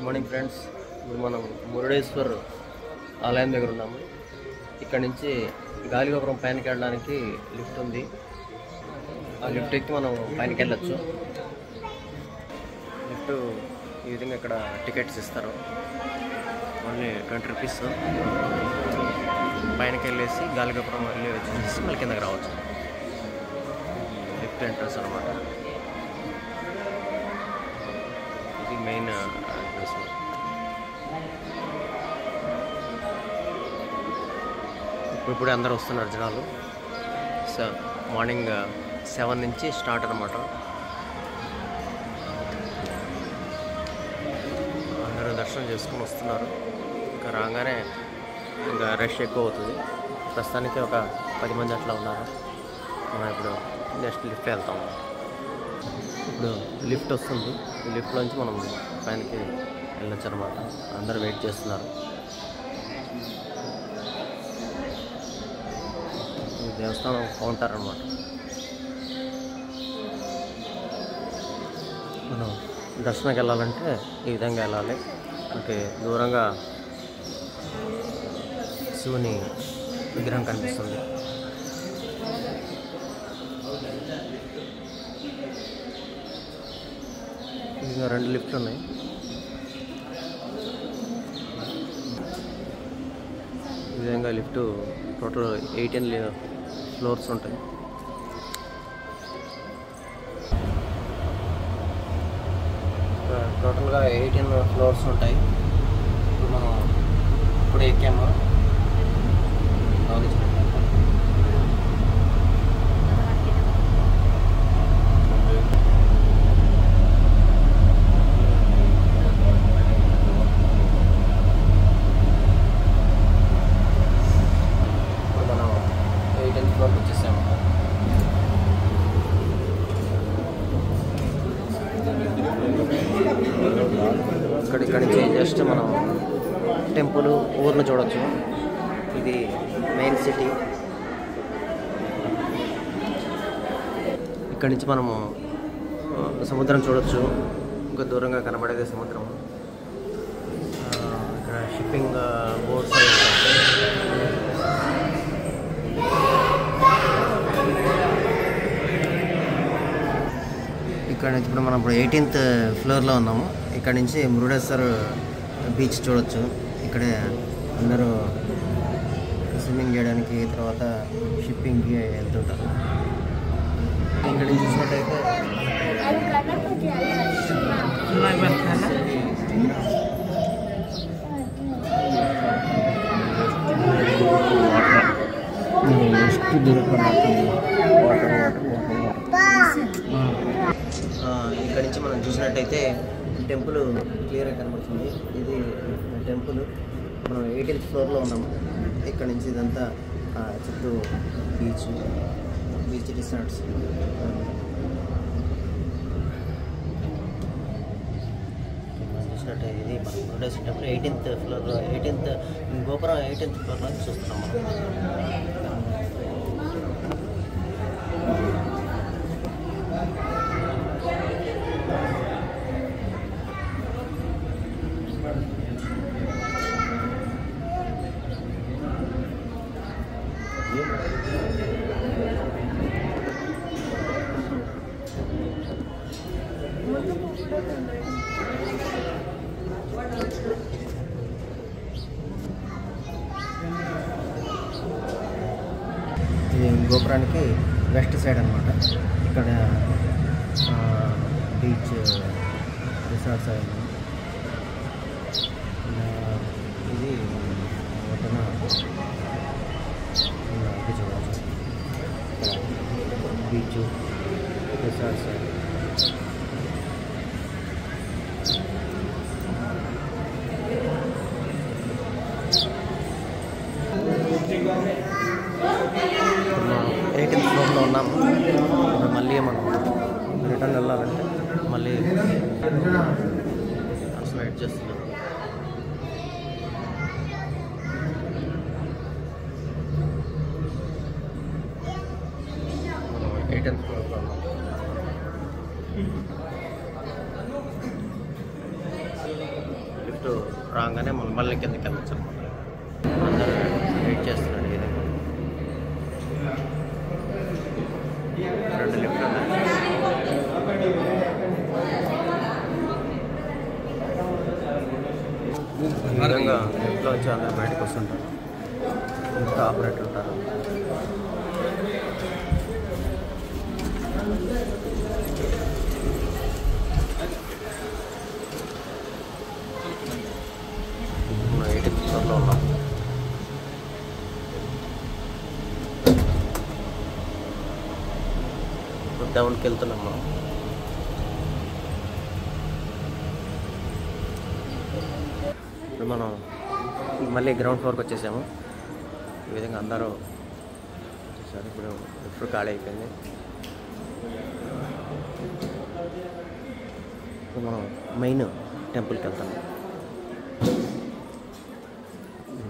Morning friends. ఇప్పుడు మనం మురుడేశ్వర్ ఆలయం దగ్గర ఉన్నాము. ఇక్కడ నుంచి గాలిగోపురం పైనకి వెళ్ళడానికి లిఫ్ట్ ఉంది. ఆ లిఫ్ట్ ఎక్కి మనం పైనకి వెళ్ళొచ్చు. లిఫ్ట్ ఈ విధంగా ఇక్కడ టికెట్స్ ఇస్తారు, ఓన్లీ 20 రూపీస్. పైనకి వెళ్ళేసి గాలిగోపురం వెళ్ళి వచ్చేసి మళ్ళీ కిందకి రావచ్చు. లిఫ్ట్ ఎంట్రన్స్ అనమాట. ఇది మెయిన్ అడ్రస్. ఇప్పుడే అందరూ వస్తున్నారు జనాలు. మార్నింగ్ 7 నుంచి స్టార్ట్ అనమాట. అందరూ దర్శనం చేసుకుని వస్తున్నారు. ఇంకా రాగానే ఇంకా రష్ ఎక్కువ అవుతుంది. ప్రస్తుతానికి ఒక 10 మంది అట్లా ఉన్నారు. మనం ఇప్పుడు నెక్స్ట్ లిఫ్ట్ వెళ్తాం. ఇప్పుడు లిఫ్ట్ వస్తుంది. ఈ లిఫ్ట్లోంచి మనం పైనకి వెళ్ళొచ్చు అనమాట. అందరూ వెయిట్ చేస్తున్నారు. ఈ దేవస్థానం కౌంటర్ అనమాట. మనం దర్శనంకి వెళ్ళాలంటే ఈ విధంగా వెళ్ళాలి. మనకి దూరంగా శివుని విగ్రహం కనిపిస్తుంది. ఇంకా 2 లిఫ్ట్లు ఉన్నాయి. ఈ విధంగా లిఫ్ట్ టోటల్ 18 ఫ్లోర్స్ ఉంటాయి. టోటల్గా 18 ఫ్లోర్స్ ఉంటాయి. ఇప్పుడు మనం ఇప్పుడు ఎక్కాము. ఇక్కడ నుంచి జస్ట్ మనం టెంపుల్ ఊర్ను చూడవచ్చు. ఇది మెయిన్ సిటీ. ఇక్కడ నుంచి మనము సముద్రం చూడవచ్చు. ఇంకా దూరంగా కనబడేది సముద్రం. ఇక్కడ షిప్పింగ్ బోట్స్ ఇక్కడ నుంచి ఇప్పుడు మనం ఇప్పుడు 18th ఫ్లోర్లో ఉన్నాము. ఇక్కడ నుంచి మురుడేశ్వర్ బీచ్ చూడొచ్చు. ఇక్కడే అందరూ స్విమ్మింగ్ చేయడానికి, తర్వాత షిప్పింగ్కి వెళ్తుంటారు. ఇక్కడ నుంచి చూసినట్టయితే ఇక్కడ నుంచి మనం చూసినట్టయితే టెంపుల్ క్లియర్గా కనబడుతుంది. ఇది టెంపుల్. మనం 18th ఫ్లోర్లో ఉన్నాము. ఇక్కడ నుంచి ఇదంతా చుట్టూ బీచ్ రిసార్ట్స్. చూసినట్టయితే ఇది మనం మురుడేశ్వర్ టెంపుల్ 18th ఫ్లోర్లో, 18th గోపురం 18th ఫ్లోర్లో చూస్తున్నాం మనం. ఇది గోపురానికి వెస్ట్ సైడ్ అనమాట. ఇక్కడ బీచ్ రిసార్ట్స్ అయ్యాయి. ఇది ఒడ్డున చూడవచ్చు. బీచ్ రిసార్ట్స్ మనం 18th ఫ్లోర్లో ఉన్నాము. మళ్ళీ మనం రిటర్న్ వెళ్ళాలంటే మళ్ళీ వెయిట్ చేస్తున్నాం. 18th ఫ్లోర్లో ఉన్నాం. రాగానే మనం మళ్ళీ కిందకి వెళ్ళచ్చు అనమాట. అందరూ వెయిట్ చేస్తున్నాడు. ఈ విధంగా 2 లిఫ్ట్లు ఉన్నాయి. ఈ విధంగా లిఫ్ట్లో వచ్చి అందరూ బయటకు వస్తుంటారు. లిఫ్ట్ ఆపరేటర్ ఉంటారు. మనం 8th ఫ్లోర్లో ఉన్నాం. డౌన్కి వెళ్తున్నాం మనం. ఇప్పుడు మనం మళ్ళీ గ్రౌండ్ ఫ్లోర్కి వచ్చేసాము. ఈ విధంగా అందరూ వచ్చేసారు. ఇప్పుడు ఖాళీ అయిపోయింది. ఇప్పుడు మనం మెయిన్ టెంపుల్కి వెళ్తాము.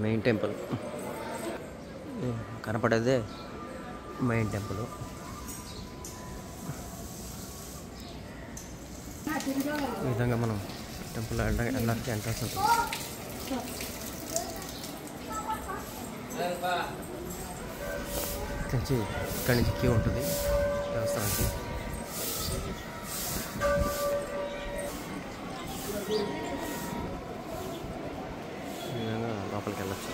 మెయిన్ టెంపుల్ కనపడేదే మెయిన్ టెంపుల్. ఈ విధంగా మనం టెంపుల్ వెళ్ళడానికి ఎంట్రన్స్ ఉంటుంది. ఇక్కడి నుంచి క్యూ ఉంటుంది దేవస్థానానికి. ఈ విధంగా లోపలికి వెళ్ళచ్చు.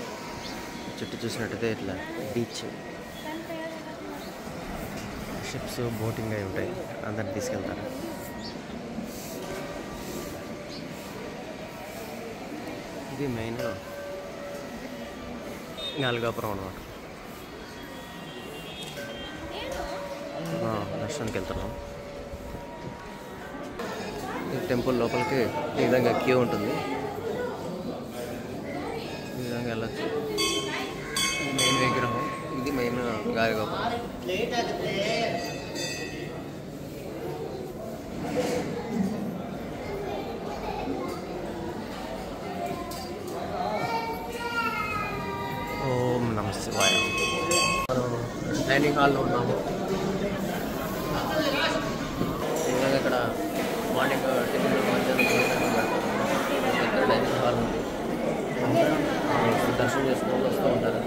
చుట్టూ చూసినట్టయితే ఇట్లా బీచ్, షిప్స్, బోటింగ్ అవి ఉంటాయి. అందరిని తీసుకెళ్తారు. ఇది మెయిన్ గాలిగోపురం అన్నమాట. దర్శనానికి వెళ్తున్నాం. ఈ టెంపుల్ లోపలికి ఈ విధంగా క్యూ ఉంటుంది. ఈ విధంగా వెళ్ళచ్చు. మెయిన్ విగ్రహం ఇది. మెయిన్ గాలిగోపురం. ఓం నమః శివాయ. మనం డైనింగ్ హాల్లో ఉన్నాము. ఈ విధంగా ఇక్కడ మార్నింగ్ టిఫిన్, ఇక్కడ డైనింగ్ హాల్ ఉంది. దర్శనం చేసుకుని వస్తూ ఉంటారు.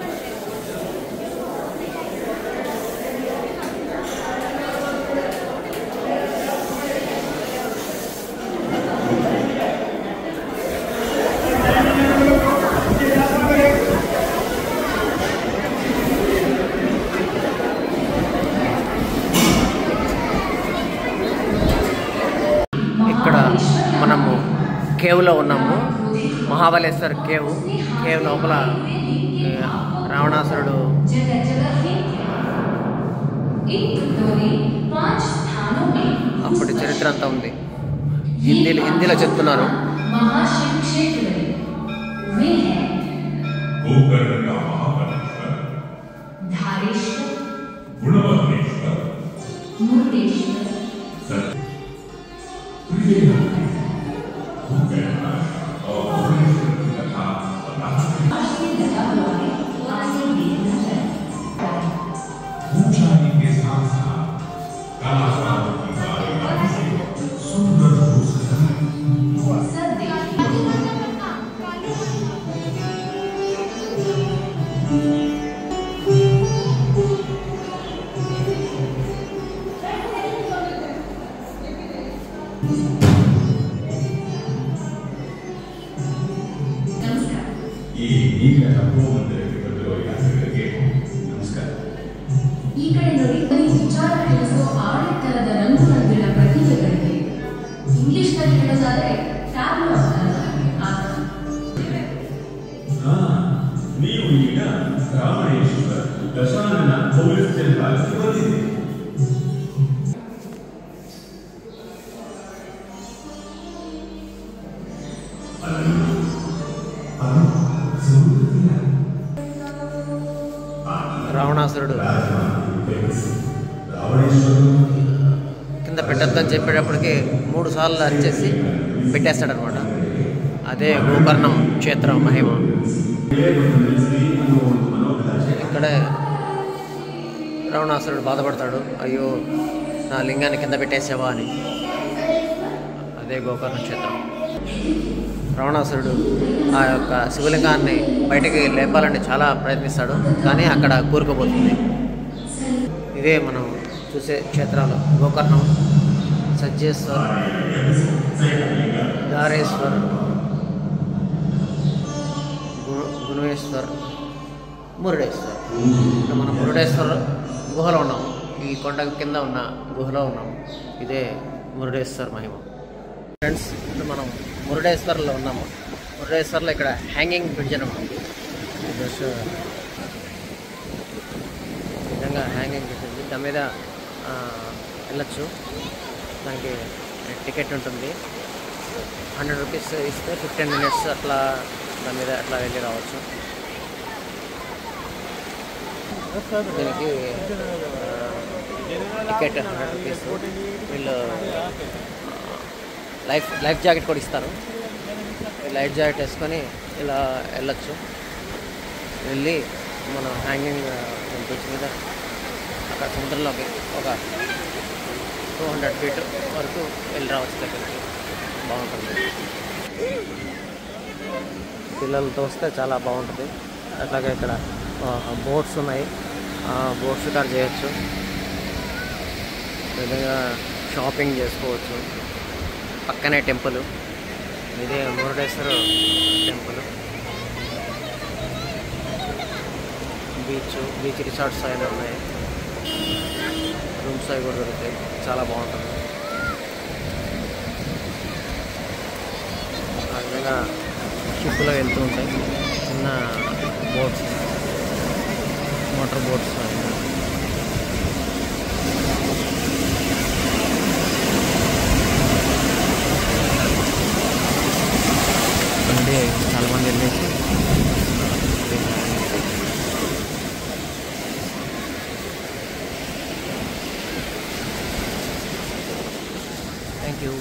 ఇక్కడ మనము కేవ్లో ఉన్నాము. మహాబలేశ్వర్ కేవ్ లోపల రావణాసురుడు అప్పటి చరిత్ర అంతా ఉంది. హిందీలో చెప్తున్నారు. రావణాసురుడు కింద పెట్టద్దని చెప్పేటప్పటికి 3 సార్లు అరిచేసి పెట్టేస్తాడనమాట. అదే గోకర్ణం క్షేత్రం మహిమ. ఇక్కడే రావణాసురుడు బాధపడతాడు, అయ్యో నా లింగాన్ని కింద పెట్టేసావా అని. అదే గోకర్ణ క్షేత్రం. రావణాసురుడు ఆ యొక్క శివలింగాన్ని బయటికి లేపాలని చాలా ప్రయత్నిస్తాడు, కానీ అక్కడ కూరుకుపోతుంది. ఇదే మనం చూసే క్షేత్రాలు: గోకర్ణం, సజ్జేశ్వర్, దారేశ్వర్, గుణవేశ్వర్, మురుడేశ్వర్. ఇప్పుడు మనం మురుడేశ్వర్ గుహలో ఉన్నాము. ఈ కొండ కింద ఉన్న గుహలో ఉన్నాము. ఇదే మురుడేశ్వర్ మహిమ. ఫ్రెండ్స్, ఇప్పుడు మనం మురుడేశ్వర్లో ఉన్నాము. మురుడేశ్వర్లో ఇక్కడ హ్యాంగింగ్ బ్రిడ్జ్ అని ఉంటుంది. విధంగా హ్యాంగింగ్ బ్రిడ్జ్ ఉంది. దాని మీద వెళ్ళచ్చు. దానికి టికెట్ ఉంటుంది. 100 రూపీస్ ఇస్తే 15 మినిట్స్ అట్లా దాని మీద అట్లా వెళ్ళి రావచ్చు. దీనికి టికెట్ 100 రూపీస్. వీళ్ళు లైఫ్ జాకెట్ కూడా ఇస్తారు. లైఫ్ జాకెట్ వేసుకొని ఇలా వెళ్ళచ్చు. వెళ్ళి మన హ్యాంగింగ్ బ్రిడ్జ్ మీద అక్కడ సముద్రంలోకి ఒక 200 ఫీట్ వరకు వెళ్ళి రావచ్చు. దగ్గరికి బాగుంటుంది. పిల్లలతో వస్తే చాలా బాగుంటుంది. అట్లాగే ఇక్కడ బోట్స్ ఉన్నాయి. బోట్స్ కార్ చేయొచ్చు. విధంగా షాపింగ్ చేసుకోవచ్చు. పక్కనే టెంపుల్. ఇదే మురుడేశ్వర టెంపుల్. బీచ్ రిసార్ట్స్ అయినా ఉన్నాయి. రూమ్స్ అవి కూడా దొరుకుతాయి. చాలా బాగుంటుంది. ఆ విధంగా షిప్లో వెళ్తూ ఉంటాయి. చిన్న బోట్స్, మోటార్ బోట్స్. చాలామంది వెళ్ళేసి థ్యాంక్ యూ.